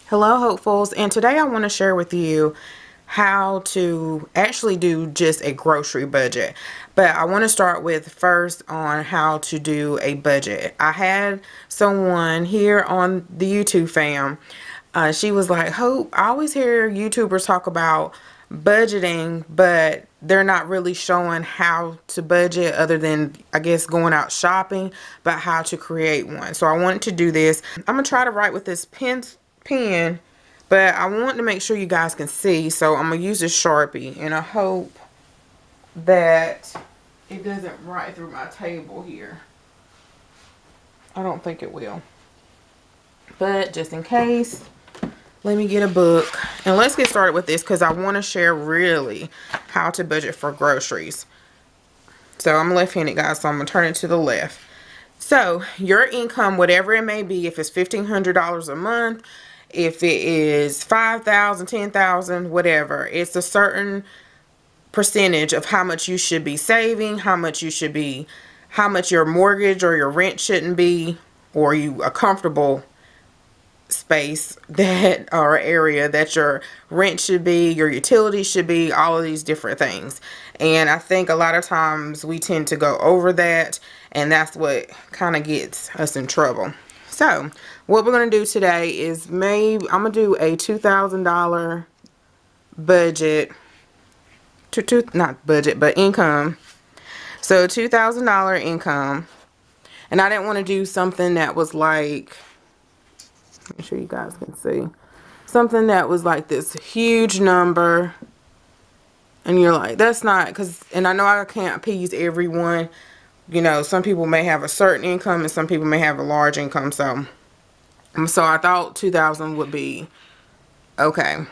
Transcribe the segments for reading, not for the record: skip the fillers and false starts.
Hello hopefuls, and today I want to share with you how to actually do just a grocery budget. But I want to start with first on how to do a budget. I had someone here on the YouTube fam. She was like, Hope, I always hear YouTubers talk about budgeting, but they're not really showing how to budget other than, I guess, going out shopping, but how to create one. So I wanted to do this. I'm going to try to write with this pen, but I want to make sure you guys can see, so I'm going to use this Sharpie, and I hope that it doesn't write through my table here. I don't think it will, but just in case, let me get a book, and let's get started with this because I want to share really how to budget for groceries. So I'm left-handed, guys, so I'm going to turn it to the left. So your income, whatever it may be, if it's $1,500 a month, if it is $5,000, $10,000, whatever, it's a certain percentage of how much you should be saving, how much your mortgage or your rent shouldn't be, or a comfortable space that or area that your rent should be, your utilities should be, all of these different things. And I think a lot of times we tend to go over that, and that's what kind of gets us in trouble. So what we're going to do today is I'm going to do a $2,000 budget, not budget, but income. So $2,000 income. And I didn't want to do something that was like, make sure you guys can see, something that was like this huge number. And you're like, that's not, and I know I can't appease everyone. You know, some people may have a certain income and some people may have a large income. So I thought 2,000 would be okay,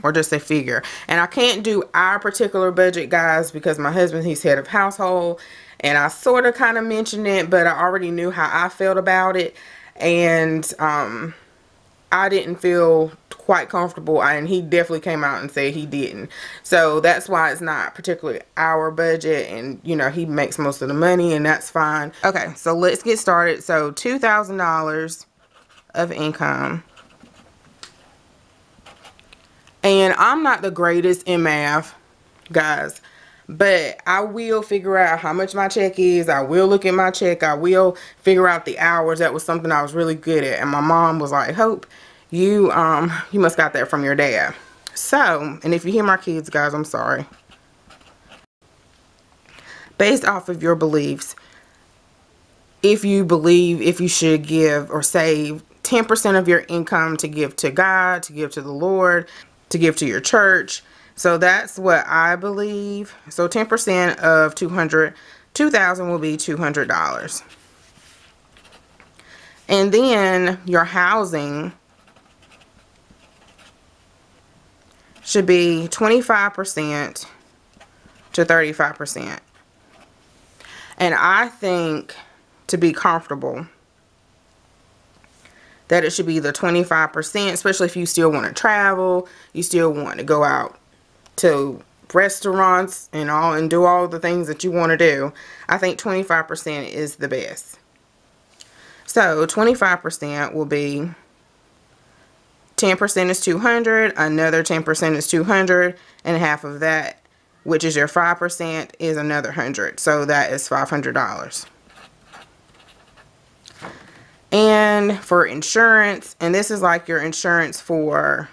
or just a figure. And I can't do our particular budget, guys, because my husband, he's head of household, and I sort of kind of mentioned it, but I already knew how I felt about it, and I didn't feel quite comfortable, and he definitely came out and said he didn't. So that's why it's not particularly our budget, and you know, he makes most of the money, and that's fine. Okay, so let's get started. So $2,000 of income. And I'm not the greatest in math, guys, but I will figure out how much my check is. I will look at my check. I will figure out the hours. That was something I was really good at. And my mom was like, Hope, you must got that from your dad. So, and if you hear my kids, guys, I'm sorry. Based off of your beliefs, if you should give or save 10% of your income to give to God, to give to the Lord, to give to your church. So that's what I believe. So 10% of 2,000 will be $200. And then your housing should be 25% to 35%. And I think, to be comfortable, that it should be the 25%, especially if you still want to travel, you still want to go out to restaurants and do all the things that you want to do. I think 25% is the best. So 25% will be 10% is 200, another 10% is 200, and half of that, which is your 5%, is another 100. So that is $500. And for insurance, and this is like your insurance for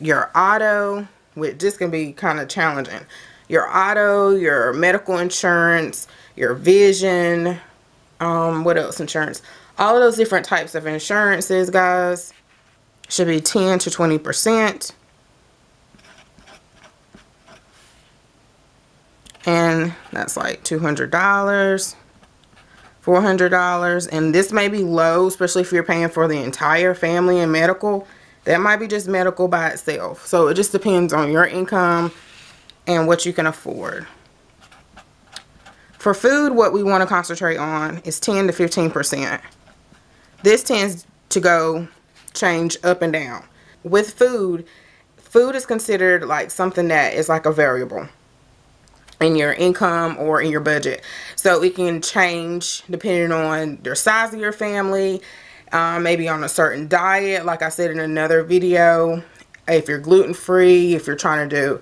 your auto, which this can be kind of challenging. Your auto, your medical insurance, your vision, what else insurance? All of those different types of insurances, guys, should be 10 to 20%. And that's like $200. $400, and this may be low, especially if you're paying for the entire family and medical. That might be just medical by itself. So it just depends on your income and what you can afford. For food, what we want to concentrate on is 10 to 15%. This tends to change up and down. With food is considered like something that is like a variable in your income or in your budget. So it can change depending on the size of your family, maybe on a certain diet, like I said in another video. If you're gluten-free, if you're trying to do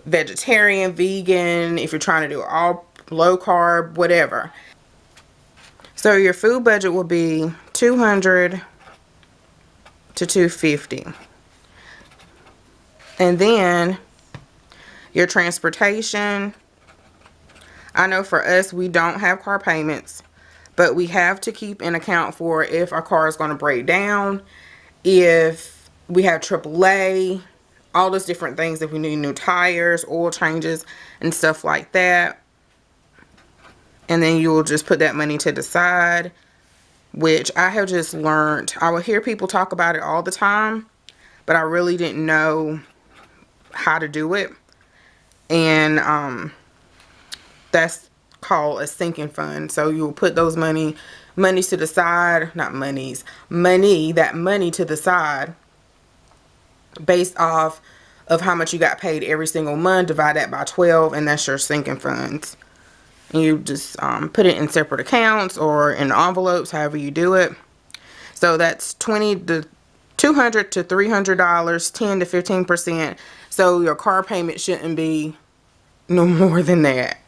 vegetarian, vegan, if you're trying to do all low carb, whatever. So your food budget will be $200 to $250. And then your transportation. I know for us, we don't have car payments, but we have to keep an account for if our car is going to break down, if we have AAA, all those different things, if we need new tires, oil changes, and stuff like that. And then you will just put that money to the side, which I have just learned. I would hear people talk about it all the time, but I really didn't know how to do it. And that's called a sinking fund. So you'll put those monies to the side, not monies, that money to the side based off of how much you got paid every single month. Divide that by 12, and that's your sinking funds. And you just put it in separate accounts or in envelopes, however you do it. So that's $200 to $300, 10 to 15%. So your car payment shouldn't be no more than that.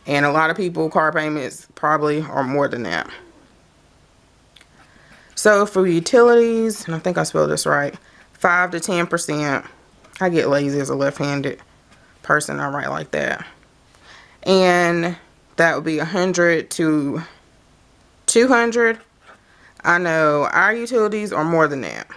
And a lot of people, car payments probably are more than that. So for utilities, and I think I spelled this right, 5 to 10%. I get lazy as a left-handed person. I write like that. And that would be 100 to 200. I know our utilities are more than that.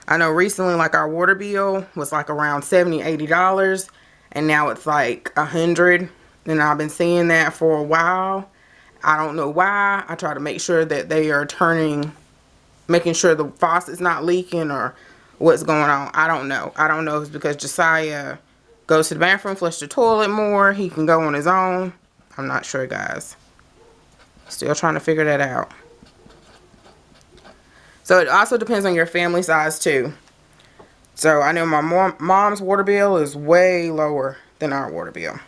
I know recently, like, our water bill was like around $70, $80, and now it's like $100. And I've been seeing that for a while. I don't know why. I try to make sure that they are making sure the faucet's not leaking or what's going on. I don't know. I don't know if it's because Josiah goes to the bathroom, flush the toilet more. He can go on his own. I'm not sure, guys. Still trying to figure that out. So it also depends on your family size too. So I know my mom's water bill is way lower than our water bill.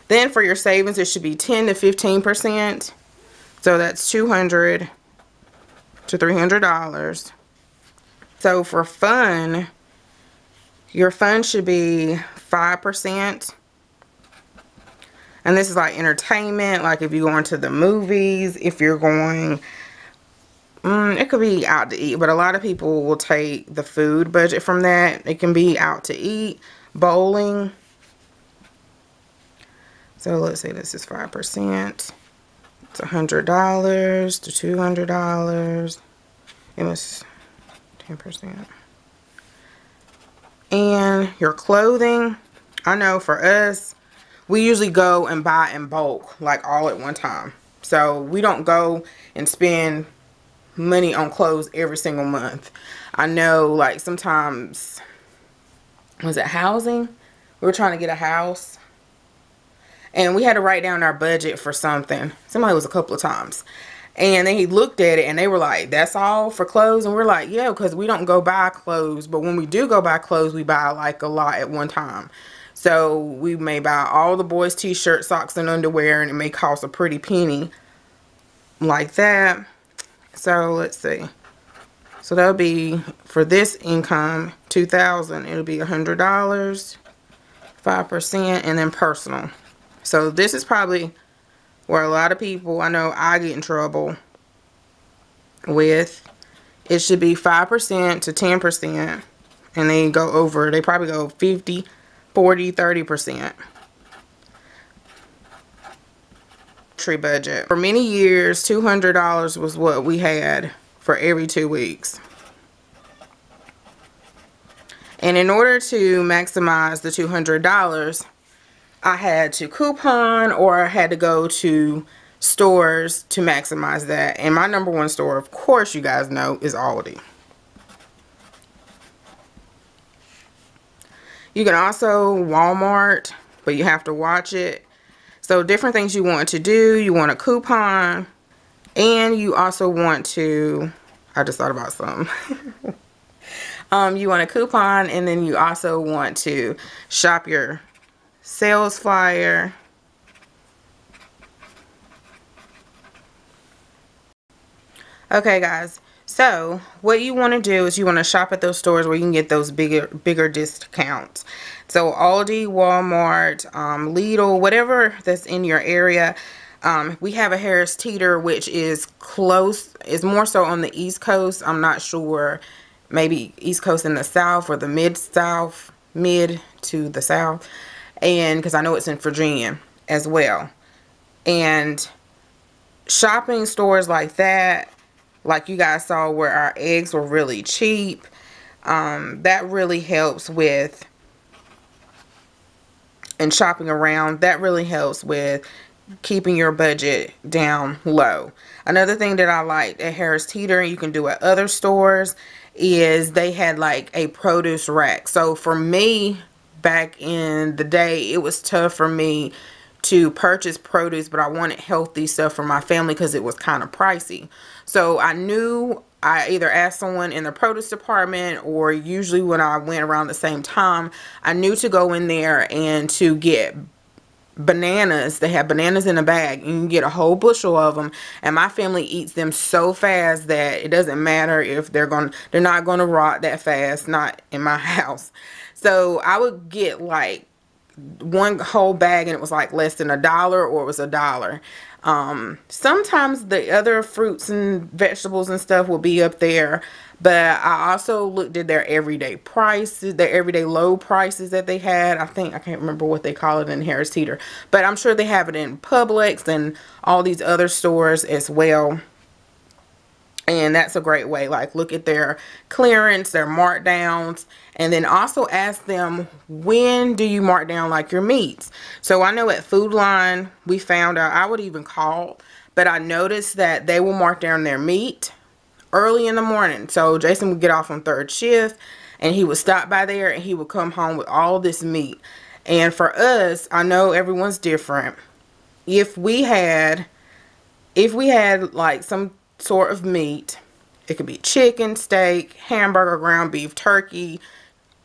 Then for your savings, it should be 10 to 15%. So that's $200 to $300. So for fun, your fun should be 5%. And this is like entertainment, like if you're going to the movies, if you're going, it could be out to eat, but a lot of people will take the food budget from that. It can be out to eat, bowling. So let's say this is 5%. It's $100 to $200. It was 10%. And your clothing, I know for us, we usually go and buy in bulk, like all at one time. So we don't go and spend money on clothes every single month. I know, like, sometimes, was it housing? We were trying to get a house, and we had to write down our budget for something. Somebody was a couple of times. And then he looked at it and they were like, that's all for clothes? And we're like, yeah, because we don't go buy clothes. But when we do go buy clothes, we buy like a lot at one time. So we may buy all the boys' t-shirts, socks, and underwear, and it may cost a pretty penny like that. So let's see. So that'll be, for this income, $2,000. It'll be $100, 5%, and then personal. So this is probably where a lot of people, I know I get in trouble with. It should be 5% to 10, and they go over, they probably go 50, 40, 30%. Tree budget. For many years, $200 was what we had for every 2 weeks. And in order to maximize the $200, I had to coupon, or I had to go to stores to maximize that. And my number one store, of course, you guys know, is Aldi. You can also Walmart, but you have to watch it. So different things you want to do. You want a coupon, and you also want to, I just thought about something. You want a coupon, and then you also want to shop your sales flyer. Okay, guys. So what you want to do is you want to shop at those stores where you can get those bigger discounts. So Aldi, Walmart, Lidl, whatever that's in your area. We have a Harris Teeter, which is close, is more so on the East Coast. I'm not sure, maybe East Coast in the South or the Mid-South, mid to the South. And because I know it's in Virginia as well. And shopping stores like that, like you guys saw where our eggs were really cheap, that really helps with, and shopping around, that really helps with keeping your budget down low. Another thing that I liked at Harris Teeter, and you can do at other stores, is they had like a produce rack. So for me, back in the day, it was tough for me to purchase produce, but I wanted healthy stuff for my family because it was kind of pricey. So I knew I either asked someone in the produce department, or usually when I went around the same time, I knew to go in there and to get bananas. They have bananas in a bag, and you can get a whole bushel of them, and my family eats them so fast that it doesn't matter if they're not going to rot that fast, not in my house. So I would get like one whole bag, and it was like less than $1, or it was $1. Sometimes the other fruits and vegetables and stuff will be up there, but I also looked at their everyday prices, their everyday low prices that they had. I can't remember what they call it in Harris Teeter, but I'm sure they have it in Publix and all these other stores as well. And that's a great way. Like, look at their clearance, their markdowns, and then also ask them, when do you mark down like your meats? So I know at Food Line, we found out, I would even call, but I noticed that they will mark down their meat early in the morning. So Jason would get off on third shift, and he would stop by there, and he would come home with all this meat. And for us, I know everyone's different. If we had like some sort of meat, it could be chicken, steak, hamburger, ground beef, turkey,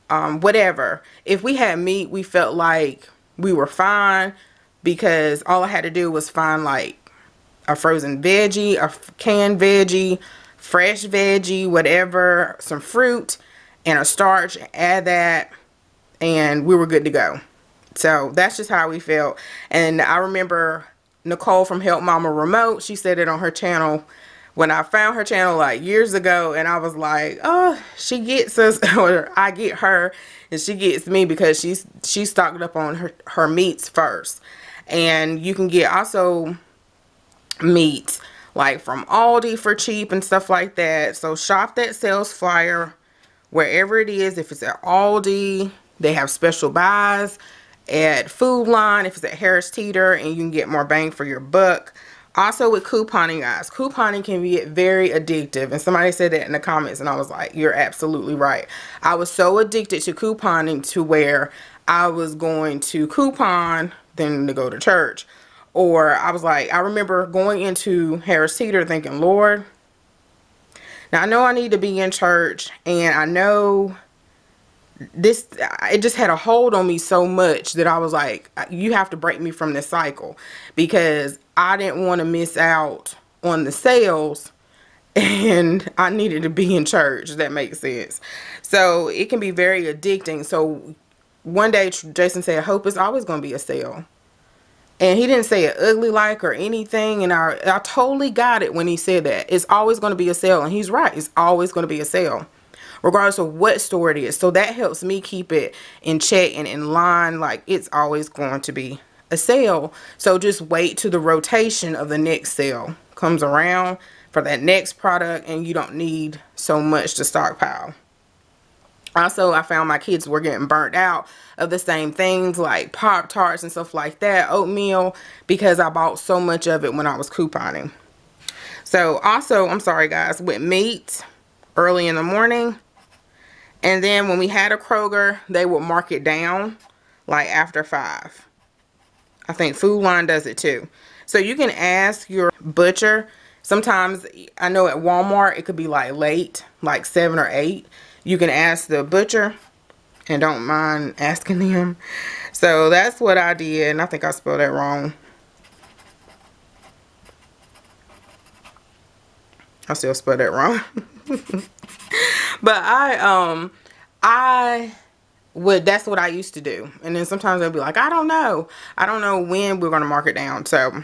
whatever. If we had meat, we felt like we were fine, because all I had to do was find like a frozen veggie, a canned veggie, fresh veggie, whatever, some fruit, and a starch, add that, and we were good to go. So that's just how we felt. And I remember Nicole from Help Mama Remote, she said it on her channel when I found her channel like years ago, and I was like, oh, she gets us, or I get her and she gets me, because she's stocked up on her meats first. And you can get also meats like from Aldi for cheap and stuff like that. So shop that sales flyer wherever it is. If it's at Aldi, they have special buys. At Food Line, if it's at Harris Teeter, and you can get more bang for your buck. Also with couponing, guys, couponing can be very addictive, and somebody said that in the comments, and I was like, you're absolutely right. I was so addicted to couponing to where I was going to coupon then to go to church. Or I was like, I remember going into Harris Teeter thinking, Lord, now I know I need to be in church, and I know this, it just had a hold on me so much that I was like, you have to break me from this cycle, because I didn't want to miss out on the sales, and I needed to be in church. If that makes sense. So it can be very addicting. So one day Jason said, hope it's always going to be a sale. And he didn't say it ugly like or anything, and I totally got it when he said that. It's always going to be a sale, and he's right. It's always going to be a sale, regardless of what store it is. So that helps me keep it in check and in line. Like, it's always going to be a sale. So just wait till the rotation of the next sale comes around for that next product, and you don't need so much to stockpile. Also, I found my kids were getting burnt out of the same things like Pop-Tarts and stuff like that, oatmeal, because I bought so much of it when I was couponing. So also, I'm sorry guys, with meat early in the morning, and then when we had a Kroger, they would mark it down like after 5. I think Food Line does it too. So you can ask your butcher. Sometimes, I know at Walmart, it could be like late, like 7 or 8. You can ask the butcher, and don't mind asking them. So that's what I did, and I think I spelled that wrong. I still spelled that wrong. But I would, that's what I used to do. And then sometimes I'd be like, I don't know when we're going to mark it down. So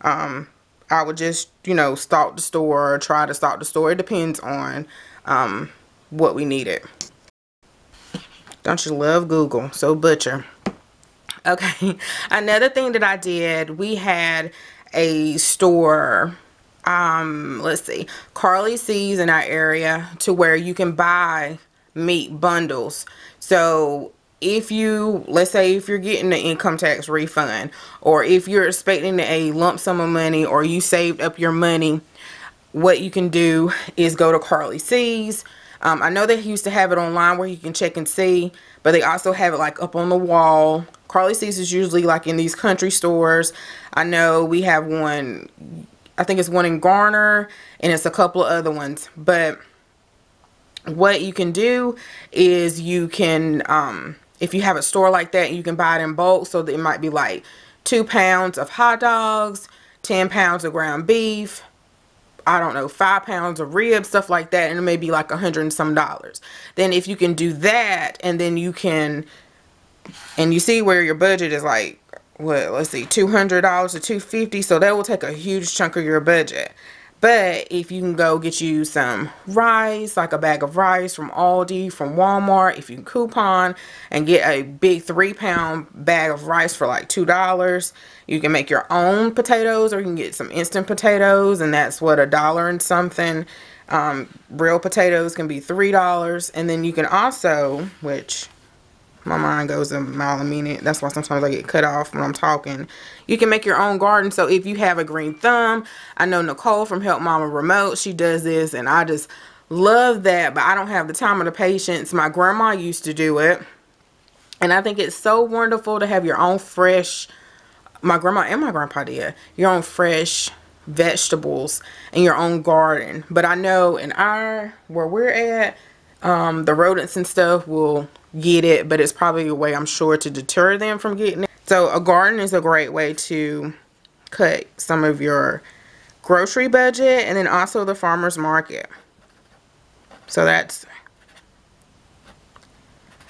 I would just, you know, stalk the store, or try to stalk the store. It depends on what we needed. Don't you love Google? So butcher. Okay, another thing that I did, we had a store, let's see, Carly C's in our area, to where you can buy meat bundles. So if you, let's say if you're getting the income tax refund, or if you're expecting a lump sum of money, or you saved up your money, what you can do is go to Carly C's. I know they used to have it online where you can check and see, but they also have it like up on the wall. Carly C's is usually like in these country stores. I know we have one, I think it's one in Garner, and it's a couple of other ones. But what you can do is you can, if you have a store like that, you can buy it in bulk. So that it might be like 2 pounds of hot dogs, 10 pounds of ground beef, I don't know, 5 pounds of ribs, stuff like that, and it may be like $100 and some. Then if you can do that, and then you can, and you see where your budget is like, what, let's see, $200 to $250, so that will take a huge chunk of your budget. But if you can go get you some rice, like a bag of rice from Aldi, from Walmart, if you can coupon and get a big 3-pound bag of rice for like $2, you can make your own potatoes, or you can get some instant potatoes, and that's what, $1 and something. Real potatoes can be $3, and then you can also, which my mind goes a mile a minute, that's why sometimes I get cut off when I'm talking, you can make your own garden. So if you have a green thumb, I know Nicole from Help Mama Remote, she does this, and I just love that, but I don't have the time or the patience. My grandma used to do it, and I think it's so wonderful to have your own fresh, my grandma and my grandpa did, your own fresh vegetables in your own garden. But I know in our, where we're at, the rodents and stuff will get it, but it's probably a way, I'm sure, to deter them from getting it. So a garden is a great way to cut some of your grocery budget, and then also the farmer's market. So that's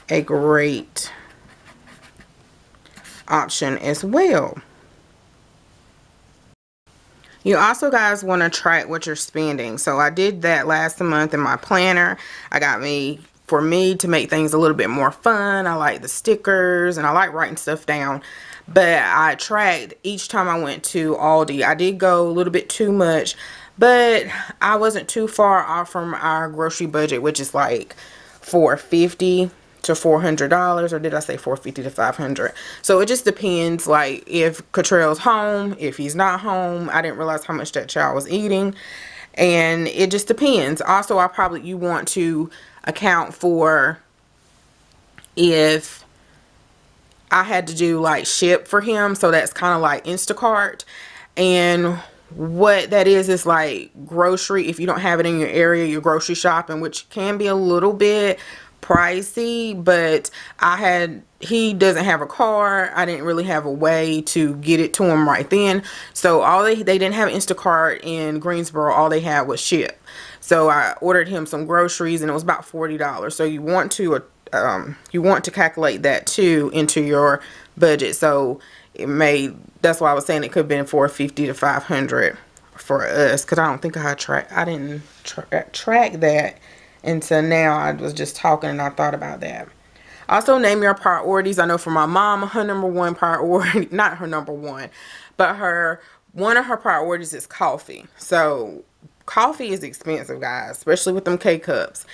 a great option as well. You also, guys, want to track what you're spending. So I did that last month in my planner. I got me, for me to make things a little bit more fun, I like the stickers and I like writing stuff down. But I tracked each time I went to Aldi. I did go a little bit too much, but I wasn't too far off from our grocery budget, which is like $450 to $400, or did I say $450 to $500? So it just depends, like if Cottrell's home, if he's not home. I didn't realize how much that child was eating, and it just depends. Also, you want to account for if I had to do like ship for him, so that's kind of like Instacart. And what that is like grocery, if you don't have it in your area, your grocery shopping, which can be a little bit pricey. But he doesn't have a car. I didn't really have a way to get it to him right then, so they didn't have Instacart in Greensboro. All they had was ship. So I ordered him some groceries, and it was about $40. So you want to calculate that too into your budget. So that's why I was saying it could have been $450 to $500 for us, because I don't think I didn't track that until now. I was just talking and I thought about that. Also, name your priorities. I know for my mom, her number one priority, not her number one, but one of her priorities is coffee. So coffee is expensive, guys, especially with them K-cups.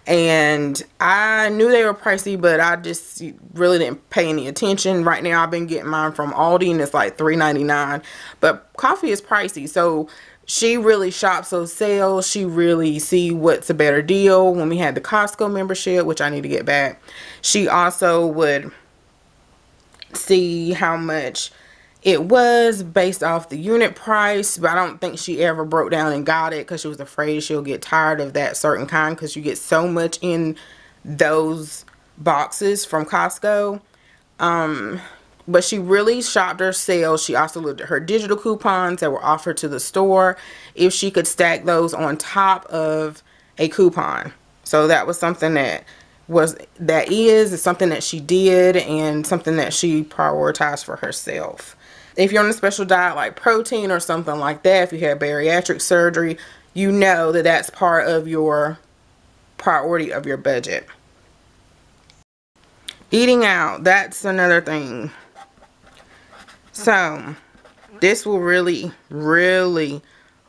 And I knew they were pricey, but I just really didn't pay any attention. Right now, I've been getting mine from Aldi, and it's like $3.99. But coffee is pricey, so she really shops those sales. She really see what's a better deal. When we had the Costco membership, which I need to get back, she also would see how much it was based off the unit price. But I don't think she ever broke down and got it, because she was afraid she'll get tired of that certain kind, because you get so much in those boxes from Costco. But she really shopped her sales. She also looked at her digital coupons that were offered to the store, if she could stack those on top of a coupon. So that was something that is something that she did, and something that she prioritized for herself. If you're on a special diet like protein or something like that, if you had bariatric surgery, you know that that's part of your priority of your budget. Eating out, that's another thing. So this will really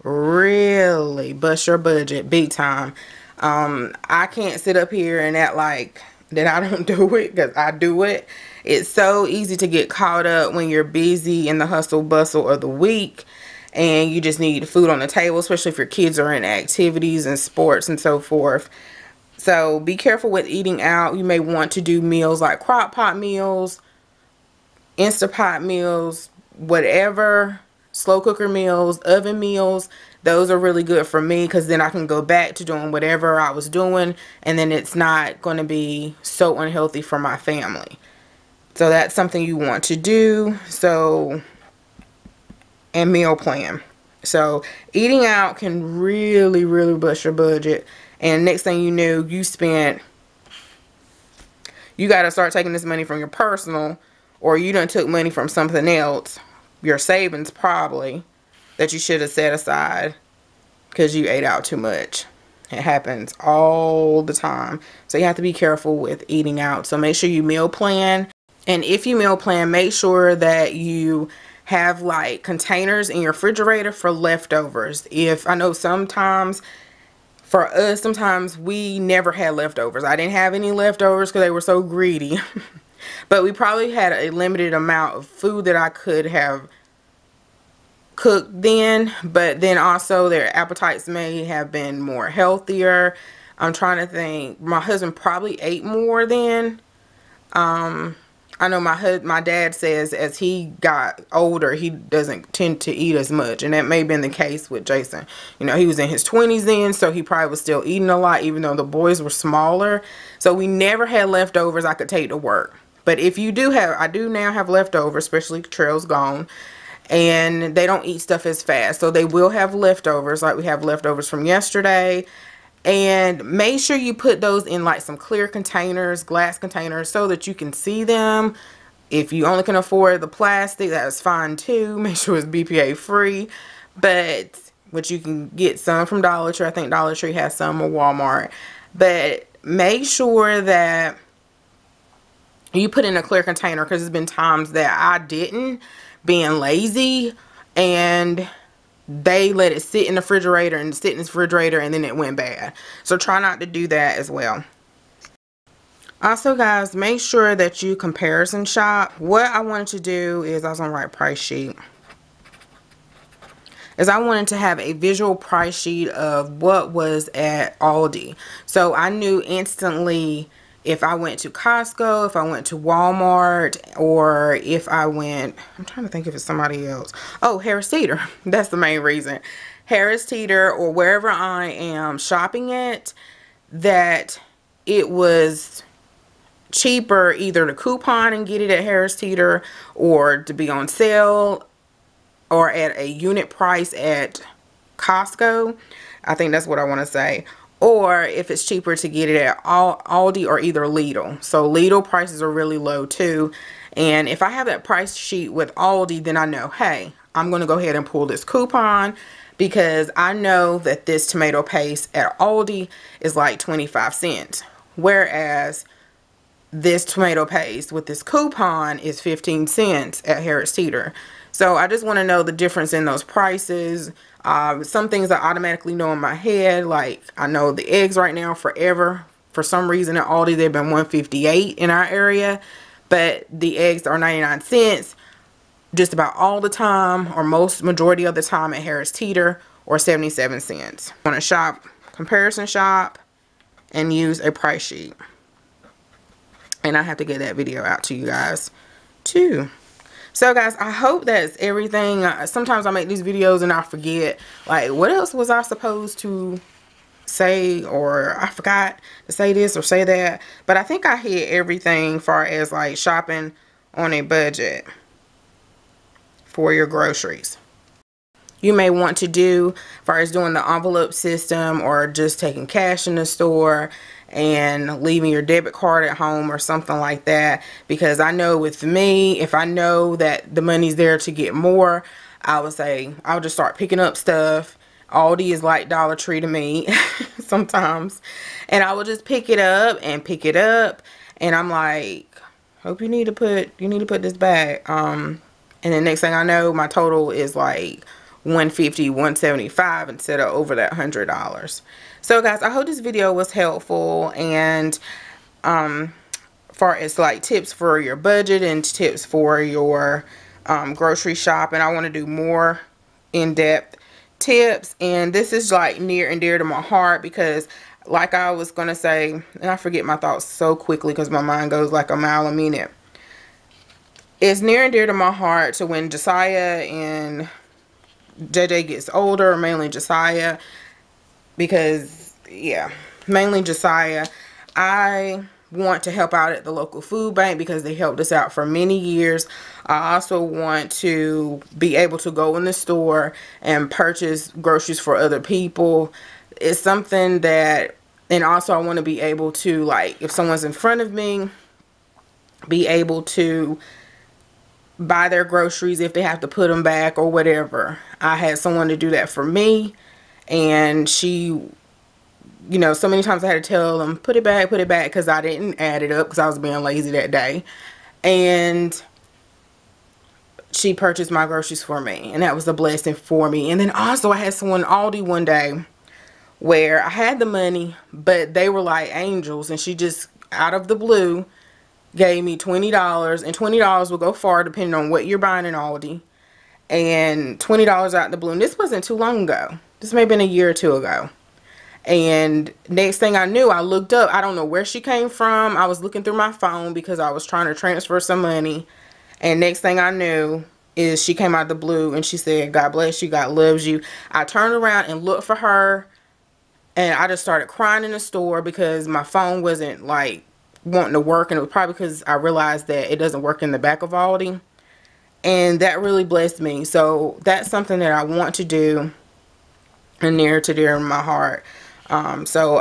bust your budget big time. I can't sit up here and act like that I don't do it, because I do it. It's so easy to get caught up when you're busy in the hustle bustle of the week and you just need food on the table, especially if your kids are in activities and sports and so forth. So be careful with eating out. You may want to do meals like crock pot meals, Instapot meals, whatever, slow cooker meals, oven meals. Those are really good for me, because then I can go back to doing whatever I was doing, and then it's not going to be so unhealthy for my family. So that's something you want to do. So, and meal plan. So eating out can really bust your budget, and next thing you know, you got to start taking this money from your personal, or you done took money from something else, your savings probably, that you should have set aside because you ate out too much. It happens all the time. So you have to be careful with eating out. So make sure you meal plan. And if you meal plan, make sure that you have like containers in your refrigerator for leftovers. If I know sometimes for us, sometimes we never had leftovers. I didn't have any leftovers because they were so greedy. But we probably had a limited amount of food that I could have cooked then. But then also their appetites may have been more healthier. I'm trying to think. My husband probably ate more then. I know my dad says as he got older, he doesn't tend to eat as much. And that may have been the case with Jason. You know, he was in his 20s then, so he probably was still eating a lot, even though the boys were smaller. So we never had leftovers I could take to work. But if you do have, I do now have leftovers, especially Trail's gone. And they don't eat stuff as fast. So they will have leftovers, like we have leftovers from yesterday. And make sure you put those in like some clear containers, glass containers, so that you can see them. If you only can afford the plastic, that's fine too. Make sure it's BPA free. But you can get some from Dollar Tree. I think Dollar Tree has some, or Walmart. But make sure that you put in a clear container, because there's been times that I didn't, being lazy, and they let it sit in the refrigerator and sit in the refrigerator, and then it went bad. So try not to do that as well. Also guys, make sure that you comparison shop. What I wanted to do is, I was on the right price sheet, is I wanted to have a visual price sheet of what was at Aldi. So I knew instantly if I went to Costco, if I went to Walmart, or if I went, I'm trying to think if it's somebody else. Oh, Harris Teeter. That's the main reason. Harris Teeter, or wherever I am shopping at, that it was cheaper either to coupon and get it at Harris Teeter, or to be on sale, or at a unit price at Costco. I think that's what I want to say. Or if it's cheaper to get it at Aldi or either Lidl. So Lidl prices are really low too. And if I have that price sheet with Aldi, then I know, hey, I'm going to go ahead and pull this coupon, because I know that this tomato paste at Aldi is like 25 cents. Whereas this tomato paste with this coupon is 15 cents at Harris Teeter. So I just want to know the difference in those prices. Some things I automatically know in my head, like I know the eggs right now forever. For some reason at Aldi they've been $1.58 in our area, but the eggs are 99 cents just about all the time, or majority of the time at Harris Teeter, or 77 cents. I want to shop, comparison shop, and use a price sheet. And I have to get that video out to you guys too. So guys, I hope that's everything. Sometimes I make these videos and I forget, like, what else was I supposed to say, or I forgot to say this or say that. But I think I hit everything far as like shopping on a budget for your groceries. You may want to do as far as doing the envelope system, or just taking cash in the store and leaving your debit card at home or something like that. Because I know with me, if I know that the money's there to get more, I would say I'll just start picking up stuff. Aldi is like Dollar Tree to me sometimes, and I will just pick it up and pick it up, and I'm like, hope you need to put this back. And the next thing I know, my total is like $150, $175 instead of over that $100. So guys, I hope this video was helpful, and far as like tips for your budget and tips for your grocery shopping. I want to do more in-depth tips, and this is like near and dear to my heart, because like I was gonna say, and I forget my thoughts so quickly because my mind goes like a mile a minute. It's near and dear to my heart to when Josiah and JJ gets older, mainly Josiah, because yeah, mainly Josiah. I want to help out at the local food bank because they helped us out for many years. I also want to be able to go in the store and purchase groceries for other people. It's something that, and also I want to be able to, like, if someone's in front of me, be able to buy their groceries if they have to put them back or whatever. I had someone to do that for me, and she, you know, so many times I had to tell them, put it back, because I didn't add it up because I was being lazy that day. And she purchased my groceries for me, and that was a blessing for me. And then also I had someone Aldi one day where I had the money, but they were like angels, and she just out of the blue gave me $20, and $20 will go far depending on what you're buying in Aldi. And $20 out in the blue, and this wasn't too long ago. This may have been a year or two ago. And next thing I knew, I looked up. I don't know where she came from. I was looking through my phone because I was trying to transfer some money. And next thing I knew is she came out of the blue and she said, God bless you, God loves you. I turned around and looked for her, and I just started crying in the store because my phone wasn't like wanting to work. And it was probably because I realized that it doesn't work in the back of Aldi. And that really blessed me. So that's something that I want to do, and near to dear in my heart. So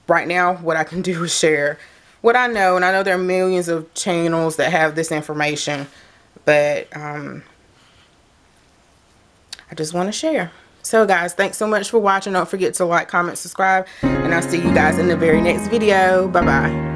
right now what I can do is share what I know, and I know there are millions of channels that have this information, but I just want to share. So guys, thanks so much for watching. Don't forget to like, comment, subscribe, and I'll see you guys in the very next video. Bye bye.